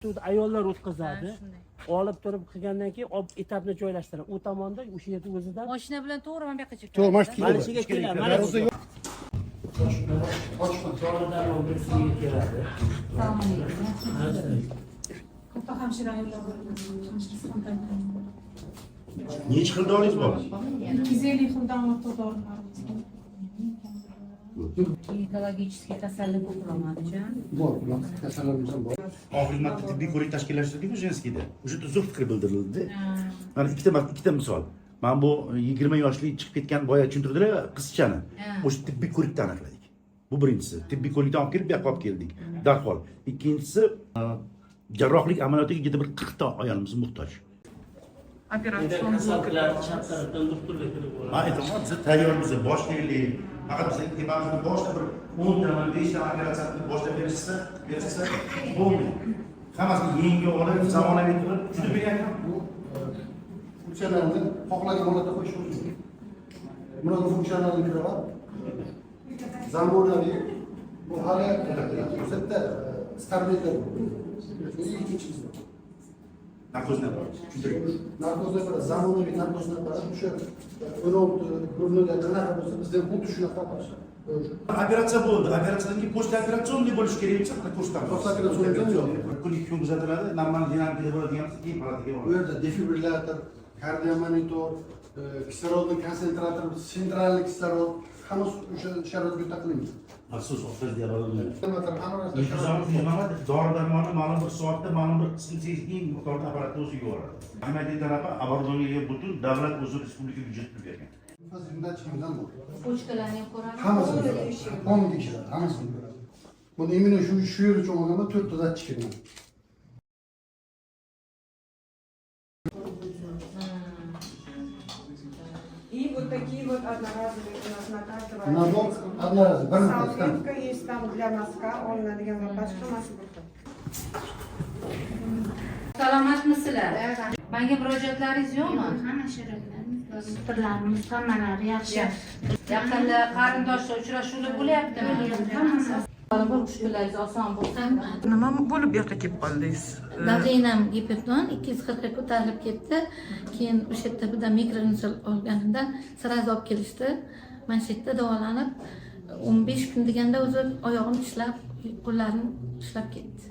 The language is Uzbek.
Ayollar o'tkazadi. Olib turib qilgandan keyin etapni joylashtiradi. U tomonda o'sha yerda o'zidan mashina bilan to'g'ri mana bu yoqqa chiqib To'g'ri, mana shu mana shuga keladi. Mana shu doridan birisiga keladi. Necha xil doringiz bor? 250 xildan ortiq dorilarimiz bor. Ekologiический kasallik uqlamachi. Bor, kasallarimiz ham bor. Oxirgi marta tibbiy ko'rik tashkillashtirdik Jenskiyda. O'sha yerda zo'r fikr bildirildi. Mana ikkita misol. Mana bu 20 yoshli chiqib ketgan boya tushuntirdilar qizchani. O'sha tibbiy ko'rikdan aniqladik. Bu birinchisi. Tibbiy ko'rikdan olib kelib, bu yoqqa olib keldik. Darhol. Ikkinchisi jarrohlik amaliyotiga juda bir 40 ta ayolimiz muhtoj. Operatsion Men aytaman, biz tayyormiz, boshlaylik. Faqat biz ekipajni boshqa bir 10 ta, 5 ta operatsiyani boshlab berishsa, bo'lmaydi. Hammasini yengil olib, zamonaviy qilib, juda beryapman. Bu funksiyalarni xohlagan holatda qo'yish mumkin. Bunaqa funksiyalarni kirib, zamonaviy bu hali o'zida starmetr. Ikkinchisi Narkozdan bor. Tushuntiring. narkozda bir zamonaviy narkozda o'sha 16 burnida qanaqa bo'lsa bizda xuddi shunaqa bor. Operatsiya bo'ldi. Operatsiyadan keyin post operatsionni bo'lishi kerak bo'lsa, postdan. Post operatsionni yo'q. Kunlik kun kuzatiladi, normal dinamikada bo'ladigan keyin palataga Bu boradi. yerda defibrillator, kardiomonitor, kislorodni konsentrator, sentralniy kislorod hammasi o'sha sharoitga taqlimdi. Maxsus o'xshash deya olmaydi. Hammasini Dori-darmonni ma'lum bir soatda ma'lum bir qismga eng miqdorda apparatni o'ziga yuboradi. Amaliy tarafi оборудованиеga butun davlat o'zi respublika byudjeti bergan. Zimdatchilikdan bor. Pochkalarni ham ko'ramiz. Hammasini ko'radi. Qonun tekshiradi, hammasini ko'radi. Buni imino shu yer uchun olganda 4 ta datchik kirgan. И вот такие вот одноразовые у нас на каждого. Nabor одноразовый, bir marta. Салфетка есть там для носка, olinadigan лопаточка hammasi burada. Salomatmisizlar? Menga murojaatlaringiz yo'qmi? Hamma shirinlarimiz, fikrlarimiz hammalari yaxshi. Yaqinda qarindoshlar uchrashuvlar bo'lyaptimi? Hammasi. Mushkullaringiz oson bo'lsin. Nima bo'lib bu yoqqa kelib qoldingiz? Davrinam giperton 240 ga ko'tarilib ketdi. Keyin o'sha yerda birdan mikroinsult olganimda sразу olib kelishdi. Mana shu yerda davolanib 15 kun deganda o'zi oyog'im tishlab, qo'llarim tishlab ketdi.